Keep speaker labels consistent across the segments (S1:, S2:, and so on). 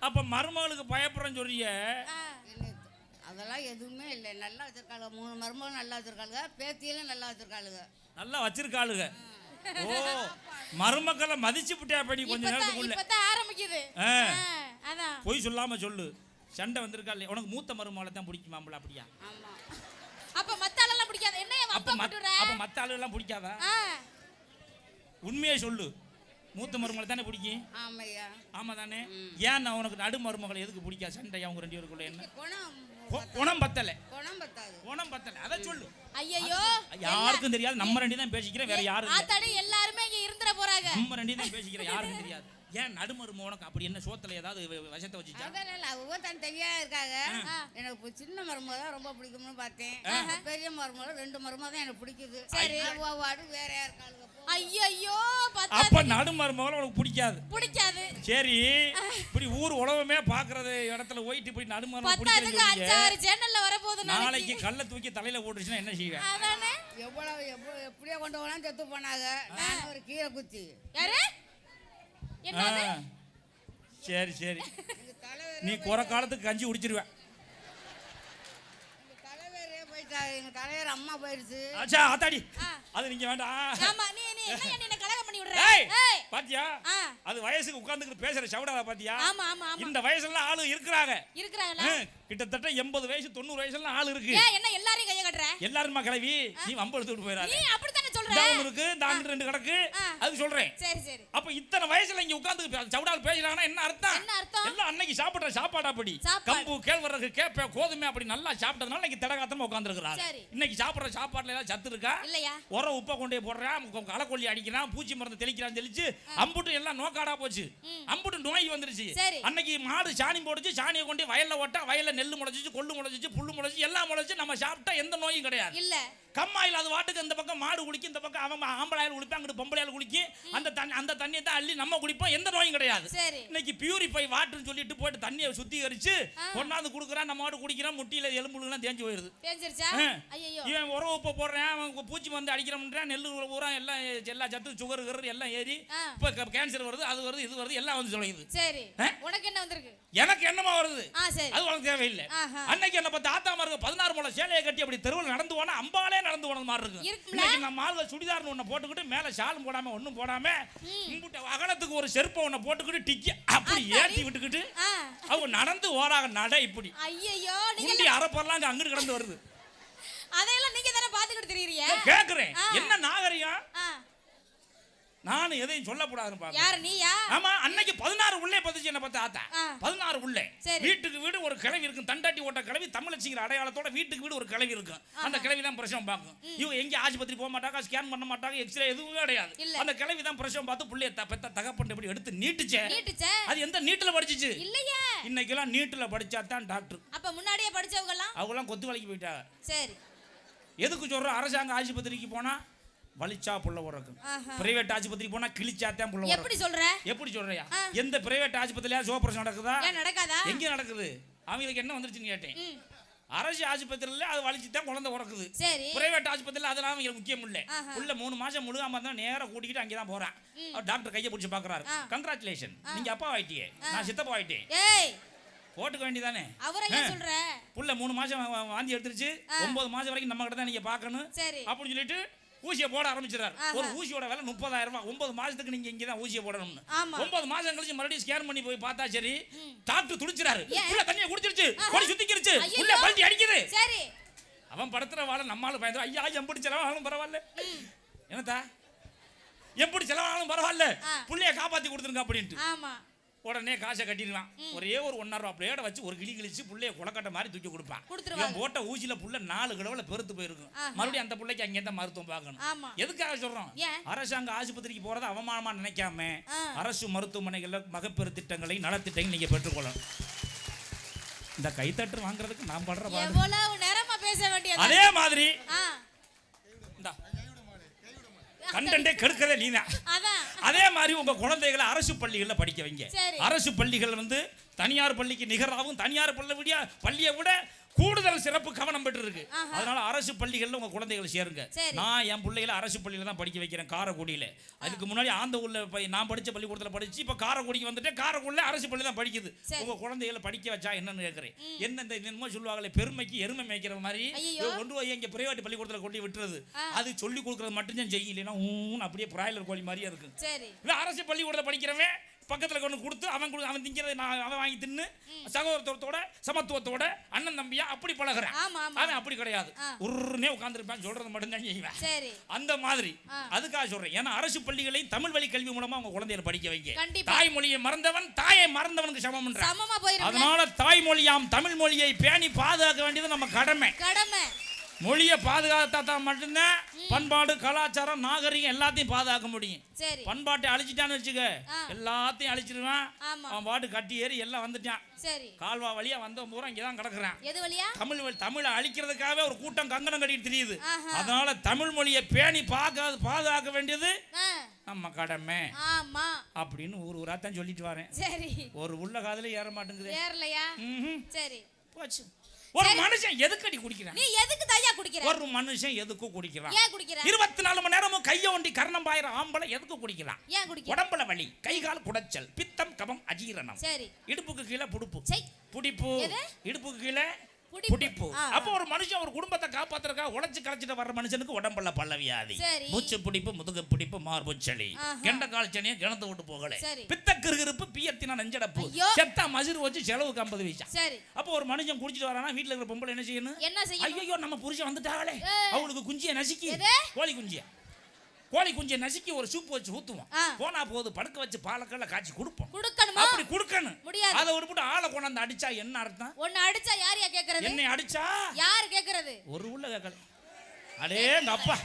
S1: அப்ப மருமகளுக்கு பயப்படுறேன்னு சொல்றிய?
S2: அதெல்லாம் எதுவுமே இல்லை. நல்லா வச்சிருக்காளுங்க. 3 மருமகளும் நல்லா வச்சிருக்காளுங்க. பேத்தியிலும் நல்லா வச்சிருக்காளுங்க.
S1: நல்லா வச்சிருக்காளுங்க. ஓ, மருமக்களை மதிச்சு விட்டா படி கொஞ்ச நேரத்துக்குள்ள
S3: இப்பதான் ஆரம்பிக்குது. அதான்
S1: போய் சொல்லாம சொல்லு. சண்டை வந்திருக்கா இல்லையா? உனக்கு மூத்த மருமகளை தான் பிடிக்குமாம்ல? அப்படியா?
S2: ஆமா.
S3: அப்ப மத்த ஆளெல்லாம் பிடிக்காது. என்னைய
S1: அப்ப மத்த ஆளுலாம் பிடிக்காதா? உண்மையே சொல்லு. மூத்த மருமகளை தானே பிடிக்கும்?
S2: ஆமையா.
S1: ஆமா தானே? ஏன் நான் உனக்கு நடு மருமகளை எதுக்கு பிடிக்காது? சண்டை அவங்க 2 பேருக்குள்ள என்ன? குணம் பத்தல. குணம் பத்தல. அத சொல்லு.
S3: ஐயோ,
S1: யாருக்கும் தெரியாது. நம்ம 2 தான் பேசிக்கிறோம், வேற யாரும் இல்ல.
S3: ஆத்தாடி எல்லாரும் இங்க இருந்துற போறாங்க.
S1: நம்ம 2 தான் பேசிக்கிறோம், யாருக்கும் தெரியாது. ஏன் நடுமரும உனக்கு அப்படி என்ன சோத்துல ஏதாவது விஷத்தை வச்சுச்சா?
S2: அதனால அவங்க தான் தனியா இருக்காங்க. எனக்கு சின்ன மருமக தான் ரொம்ப பிடிக்கும்னு பார்த்தேன். பெரிய மருமக 2 மருமக தான் எனக்கு பிடிக்குது. சரி, வாடு வேற யாருக்காளுங்க?
S3: ஐயோ,
S1: அப்ப நடுமருமக உனக்கு பிடிக்காது. சரி, இப்படி ஊர் உலகமே பாக்குறது இடத்துல போயிட்டு இப்படி நடுமருமக பிடிக்காது.
S3: 5-6 சேனல்ல வர போகுது.
S1: நாளைக்கு கல்ல தூக்கி தலையில போட்டுச்சுன்னா என்ன செய்வேன்?
S3: அதானே.
S2: எவ்வளவு எப்படியே கொண்டு போனா செத்து போனாங்க. நான் ஒரு கீரை குத்தி.
S3: யாரு? என்னது?
S1: சரி, நீ குறை காலத்துக்கு கஞ்சி குடிச்சிருவேன்.
S2: தலைவரே போயிட்டாரு. எங்க தலைவர் அம்மா போயிடுச்சு.
S1: அச்சா ஆத்தாடி, அது நீங்க வேண்டாம்.
S3: ஆமா, நீ என்ன கலகம் பண்ணி விடுற?
S1: ஏய், பாத்தியா? அது வயசுக்கு உட்கார்ந்துட்டு பேசுற சவுடாத பாத்தியா?
S3: ஆமா.
S1: இந்த வயசுல ஆளு இருக்குறாங்களா? கிட்டத்தட்ட 80 வயசு 90 வயசுல ஆளு இருக்கு.
S3: ஏய், என்ன எல்லாரையும் கைய கட்டற?
S1: எல்லாருமா கிளவி நீ வம்பு எடுத்துட்டு போயிராத.
S3: நீ அப்படி தான சொல்ற?
S1: டவுன் இருக்கு, தாங்க 2 கிடக்கு. அது சொல்றேன்.
S3: சரி.
S1: அப்ப இத்தனை வயசுல இங்க உட்கார்ந்து சவுடால் பேசுறாங்கன்னா என்ன அர்த்தம்? எல்லாம் அன்னைக்கு சாப்பிடுற சாப்பாடு அப்படி. கம்பு, கேழ்வரகு, கேப்ப, கோதுமை அப்படி நல்லா சாப்பிட்டதனால இன்னைக்கு தடகாத்தமா உட்கார்ந்திருக்காங்க. இன்னைக்கு சாப்பிடுற சாப்பாடுல ஏதாவது சத்து இருக்கா?
S3: இல்லையா?
S1: உர உப்பை கொண்டே போடுறான், களக்கொல்லி அடிக்கிறான், பூச்சி மருந்து தெளிக்கிறான், தெளிச்சு அம்புட்டு எல்லாம் நோக்காடா போச்சு. அம்புட்டு நோய் வந்துருச்சு. அன்னைக்கு மாடு சாணி போடுச்சு, சாணியை கொண்டு வயல்ல ஓட்டா, வயல்ல நெல்லு முளைச்சிச்சு, கொள்ளு முளைச்சிச்சு, புல்லு முளைச்சிச்சு, எல்லாம் முளைச்சு. நம்ம சாப்பிட்டா எந்த நோயும் கிடையாது. இல்ல கம்மாயில் அது வாட்டுக்கு இந்த பக்கம் மாடு குளிக்கும், இந்த பக்கம் அவன் ஆம்பளையால் குளிப்பான், அங்கிட்டு பொம்பளையால் குளிக்கும். அந்த தண்ணியை தான் அள்ளி நம்ம குடிப்போம், எந்த நோயும் கிடையாது. இன்னைக்கு பியூரிஃபை வாட்டர்னு சொல்லிட்டு போயிட்டு தண்ணியை சுத்திகரிச்சு கொண்டாந்து குடுக்குறான். நம்ம மாடு குடிக்கிறான், முட்டியில எலும்புலாம் தேஞ்சு போயிருது. இவன் உர உப்பை போடுறான், அவன் பூச்சி மருந்து அடிக்கிறான், நெல்லு ஊரா எல்லாம் எல்லா சத்து சுகர் எல்லாம் ஏறி இப்ப கேன்சர் வருது, அது வருது, இது வருது, எல்லாம் வந்து சொல்லுது. சரி, உனக்கு என்ன வந்திருக்கு? எனக்கு என்னமா வருது? அது உனக்கு தேவையில்லை. அன்னைக்கு என்ன பார்த்து ஆத்தா மார்க்கு 16 முளை சேலையை கட்டி அப்படி தெருவில் நடந்து போனா அம்பாலே நடந்து போனது மாதிரி இருக்கு. இன்னைக்கு நம்ம ஆளுங்க சுடிதார்னு ஒண்ணு போட்டுக்கிட்டு மேல ஷாலும் போடாம ஒண்ணும் போடாம இம்புட்ட அகலத்துக்கு ஒரு செருப்பை ஒண்ணு போட்டுக்கிட்டு டிக்கி அப்படி ஏத்தி விட்டுக்கிட்டு அவங்க நடந்து ஓராக நட இப்படி. ஐயோ, நீங்க அரப்பறலாம் அங்கிட்டு கடந்து வருது.
S3: அதையெல்லாம் நீங்க தான பாத்துக்கிட்டு தெரியுறீங்க.
S1: கேக்குறேன், என்ன நாகரிகம்? நானும் எதையும் சொல்லக்கூடாதுன்னு பாக்க.
S3: யார் நீயா? ஆமா,
S1: அன்னைக்கு 16 உள்ளே பத்துச்சு என்ன பார்த்து ஆத்தா. 16 உள்ளே. வீட்டுக்கு வீடு ஒரு கிளவி இருக்கும், தண்டாட்டி ஓட்ட கிளவி, தமிழச்சிங்கிற அடையாளத்தோட வீட்டுக்கு வீடு ஒரு கிளவி இருக்கும். அந்த கிளவி தான் பிரசவம் பார்க்கும். இவங்க எங்க ஆஸ்பத்திரி போக மாட்டாங்க, ஸ்கேன் பண்ண மாட்டாங்க, எக்ஸ்ரே எதுவும் கிடையாது. அந்த கிளவி தான் பிரசவம் பார்த்து புள்ளைய பெத்த தகப்பன் இப்படி எடுத்து நீட்டுச்சே. அது எந்த நீட்டுல படிச்சிச்சு? இல்லையே. இன்னைக்கெல்லாம் நீட்டுல படிச்சா தான் டாக்டர்.
S3: அப்ப முன்னாடியே படிச்சவங்க எல்லாம்
S1: கொத்து வேலைக்கு போயிட்டாங்க.
S3: சரி,
S1: எதுக்கு சொல்ற? அரசாங்க ஆஸ்பத்திரிக்கு போனா வலிச்சா புள்ள உறக்கும், பிரைவேட் ஆஸ்பத்திரி போனா கிழிச்சாத்தான் புள்ள உறக்கும். எப்படி சொல்றியா? எந்த பிரைவேட் ஆஸ்பத்திரியா சோப்ரேஷன் நடக்குதா?
S3: நடக்காதா? எங்க
S1: நடக்குது? அவங்களுக்கு என்ன வந்துருச்சுன்னு கேட்டேன். அரசு ஆஸ்பத்திரியில அது வலிச்சுதான் குழந்தை உறக்குது. பிரைவேட் ஆஸ்பத்திரியில அதெல்லாம் அவங்களுக்கு முக்கியம் இல்ல. உள்ள 3 மாசம் முழுகாம தான் நேரா கூட்டிக்கிட்டு அங்கதான் போறான். டாக்டர் கையை பிடிச்சு பாக்குறாரு. கங்க்ராச்சுலேஷன், நீங்க அப்பா ஆயிட்டீங்க, நான் சித்தப்பா ஆயிட்டேன். போட்டுக்க வேண்டியதானே. புள்ள 3 மாசம் வாந்தி எடுத்துருச்சு, 9 மாசம் வரைக்கும் நம்ம கிட்ட தான் நீங்க பாக்கணும் அப்படின்னு சொல்லிட்டு ஊசியை போட ஆரம்பிச்சிடறாரு. ஒரு ஊசியோட விலை 30,000 ரூபாய். 9 மாசத்துக்கு நீங்க இங்கதான் ஊசியை போடணும்னு. 9 மாசம் கழிச்சு மறுபடியும் ஸ்கேன் பண்ணி போய் பார்த்தா சரி, டாக்டர் துடிச்சிராரு. உள்ள தண்ணியை குடிச்சிருச்சு, கொடி சுத்திக்கிருச்சு, உள்ள பல்டி அடிக்குது. அவன் படுத்துற வாழ நம்மால பயந்து, ஐயா எப்படி செலவானாலும் பரவாயில்ல, என்னத்தா எப்படி செலவானாலும் பரவாயில்ல, புள்ளைய காப்பாத்தி கொடுத்துருங்க அப்படின்ட்டு உடனே காசை கட்டிடுவான். ஒரே ஒரு 1.5 ரூபா பிளேட வச்சு ஒரு கிளி கிழிச்சு புள்ளைய குளக்கட்ட மாதிரி தூக்கி கொடுப்பான். இவன் போட்ட ஊசியில புள்ள 4 கிலோவில் பெருத்து போயிருக்கும். மறுபடியும் அந்த புள்ளைக்கு அங்கே தான் மருத்துவம் பார்க்கணும். எதுக்காக சொல்றோம்? அரசாங்க ஆஸ்பத்திரிக்கு போறதை அவமானமா நினைக்காம அரசு மருத்துவமனைகள்ல மகப்பேறு திட்டங்களை நலத்திட்டங்களை நீங்க பெற்றுக்கொள்ளணும். இந்த கைத்தட்டு வாங்குறதுக்கு நான் படுற பாடு. அதே மாதிரி கண்டே கெடுக்கதே நீதான். அதே மாதிரி உங்க குழந்தைகளை அரசு பள்ளிகளில் படிக்க வைங்க. அரசு பள்ளிகள் வந்து தனியார் பள்ளிக்கு நிகராகவும், தனியார் பள்ளியை விட கூடுதல் சிறப்பு கவனம் பெற்று இருக்கு. அதனால அரசு பள்ளிகள்ல உங்க குழந்தைகளை சேருங்க. நான் என் பிள்ளைகளை அரசு பள்ளியில தான் படிக்க வைக்கிறேன், காரைக்குடியில. அதுக்கு முன்னாடி ஆந்தூர்ல நான் படிச்ச பள்ளிக்கூடத்துல படிச்சு இப்ப காரைக்குடிக்கு வந்துட்டு காரைக்குடியில அரசு பள்ளி தான் படிக்குது. உங்க குழந்தைகளை படிக்க வச்சா என்னன்னு கேட்கிறேன். என்ன இந்த என்னமோ சொல்லுவாங்களே பெருமைக்கு எருமை மேய்க்கிற மாதிரி கொண்டு போய் இங்க பிரைவேட் பள்ளிக்கூடத்துல கொண்டு விட்டுறது. அது சொல்லி கொடுக்கறது மட்டும்தான் செய்யலைன்னா அப்படியே பிராய்லர் கோழி மாதிரியே இருக்கு. அரசு பள்ளிக்கூடத்துல படிக்கிறவன் பக்கத்துல கொண்டு கொடுத்து அவன் திங்கிறத அவன் வாங்கி தின்னு சகோதரத்தோட சமத்துவத்தோட அண்ணன் தம்பியா அப்படி பழகுறான். அவன் அப்படி கிடையாது, உருன்னே உட்கார்ந்துருப்பான், சொல்றது மட்டும்தான் செய்வேன். அந்த மாதிரி அதுக்காக சொல்றேன். ஏன்னா அரசு பள்ளிகளை தமிழ் வழி கல்வி மூலமா உங்க குழந்தைகளை படிக்க வைங்க. தாய்மொழியை மறந்தவன் தாயை மறந்தவனுக்கு சமம். அதனால தாய்மொழியாம் தமிழ் மொழியை பேணி பாதுகாக்க வேண்டியது நம்ம கடமை. மொழியை பாதுகாத்தா தான் மட்டும்தான் பண்பாடு கலாச்சாரம் நாகரிகம் எல்லாத்தையும் பாதுகாக்க முடியும். பண்பாட்டை அழிச்சிட்டான்னு வச்சுக்க எல்லாத்தையும் அழிச்சிருவான். அவன் பாட்டு கட்டி ஏறி எல்லாம் வந்துட்டான். கால்வா வழியா வந்த பூரா இங்கதான் கிடக்குறான். தமிழை அழிக்கிறதுக்காக ஒரு கூட்டம் கங்கணம் கட்டிட்டு தெரியுது. அதனால தமிழ் மொழியை பேணி பாதுகாக்க வேண்டியது நம்ம கடமை அப்படின்னு ஊரா தான் சொல்லிட்டு வரேன். ஒரு உள்ள காதுல ஏற மாட்டேங்குது. போச்சு. ஒரு மனுஷன் எதுக்கடி குடிக்கிறான்?
S3: நீ எதுக்கு தையா குடிக்கிற?
S1: ஒரு மனுஷன் எதுக்கு குடிக்கிறான்?
S3: ஏன் குடிக்கிறான்? 24
S1: மணி நேரமும் கைய ஒண்டி கர்ணம் பாயிர ஆம்பளை எதுக்கு குடிக்கிறான்?
S3: ஏன் குடிக்கிறான்?
S1: உடம்புல வலி, கை கால் குடைச்சல், பித்தம் கபம் அஜீரணம். இடுப்புக்கு கீழே புடிப்பு. இடுப்புக்கு கீழே புடிப்பு. அப்ப ஒரு மனுஷன் ஒரு குடும்பத்தை காப்பாத்துறதுக்காக உழைச்சு களைச்சிட்டு வர்ற மனுஷனுக்கு உடம்புல பல்ல வியாதி, மூச்சு பிடிப்பு, முதுகு பிடிப்பு, மார்புச்சளி, கெண்ட கால்ச்சனியை கிணத்து விட்டு போகல, பித்த கிருகிருப்பு, பியத்தின நெஞ்சடப்பு, செத்தா மசிறு வச்சு செலவுக்கு 50 வீசா. அப்ப ஒரு மனுஷன் குடிச்சிட்டு வரானா வீட்டுல இருக்கிற பொம்பளை என்ன செய்யணும்? ஐயோ நம்ம புருஷன் வந்துட்டாங்களே, அவளுக்கு குஞ்சியை நசுக்கி கோழி குஞ்சியை நசுக்கி ஒரு சூப் வச்சு ஊத்துவோம். போனா போது படுக்க வச்சு பாலக்கல்ல காய்ச்சி கொடுப்போம். அப்படி கொடுக்கணும். அதை விட்டு ஆளை கொண்டாந்து அடிச்சா என்ன அர்த்தம்?
S3: உன்னை அடிச்சா யாரையா கேக்குறது?
S1: என்னை அடிச்சா
S3: யார் கேக்குறது?
S1: ஒரு உள்ள கேட்கல. அடே அப்பா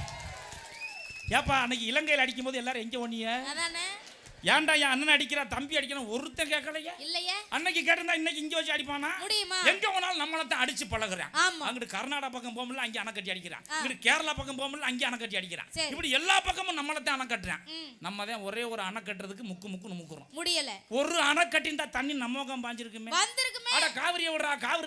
S1: ஏப்பா அன்னைக்கு இலங்கையில் அடிக்கும் போது எல்லாரும் எங்க ஒண்ணிய ஏன்டா என் அண்ணன் அடிக்கிறா தம்பி அடிக்கணும் ஒருத்தன் கேட்கலையே.
S3: இல்லையே.
S1: அன்னைக்கு கேட்டிருந்தா இன்னைக்கு இங்க வச்சு அடிப்பானா?
S3: முடியுமா?
S1: எங்க போனாலும் நம்மளத்தான் அடிச்சு பழகுறான். அங்கிட்டு கர்நாடகா பக்கம் போகல அங்கே அணை கட்டி அடிக்கிறான், இங்கிட்டு கேரளா பக்கம் போகல அங்கே அணை கட்டி அடிக்கிறான். இப்படி எல்லா பக்கமும் நம்மளத்தான் அணை கட்டுறான். நம்ம தான் ஒரே ஒரு அணை கட்டுறதுக்கு முக்குன்னு முக்குறோம். முடியல. ஒரு அணை கட்டிந்தா தண்ணி நம்ம பக்கம் பாஞ்சிருக்குமே. அட காவிரியை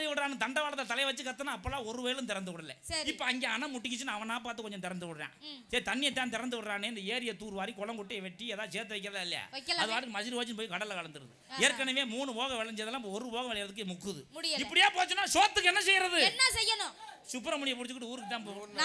S1: விடுறான்னு தண்டவாளத்தை தலை வச்சு கத்தனா அப்பெல்லாம் ஒரு வேலும் திறந்து விடல. இப்ப அங்கே அணை முட்டிக்கிச்சுன்னு அவனா பார்த்து கொஞ்சம் திறந்து விடுறான். சரி தண்ணியை தான் திறந்து விடுறானே, இந்த ஏரியை தூர் வாரி குளம் குட்டையை வெட்டி ஏதாவது சேர்த்து வைக்கிறதா இல்லையா? அது வாட்டுக்கு மசிறு வச்சு போய் கடல்ல கலந்துருது. ஏற்கனவே 3 போக விளைஞ்சதெல்லாம் ஒரு போக விளையாதுக்கு முக்குது. இப்படியே போச்சுன்னா சோத்துக்கு என்ன செய்யறது? என்ன செய்யணும்? சுப்பிரமணியை பிடிச்சிக்கிட்டு ஊருக்கு தான் போகணும்.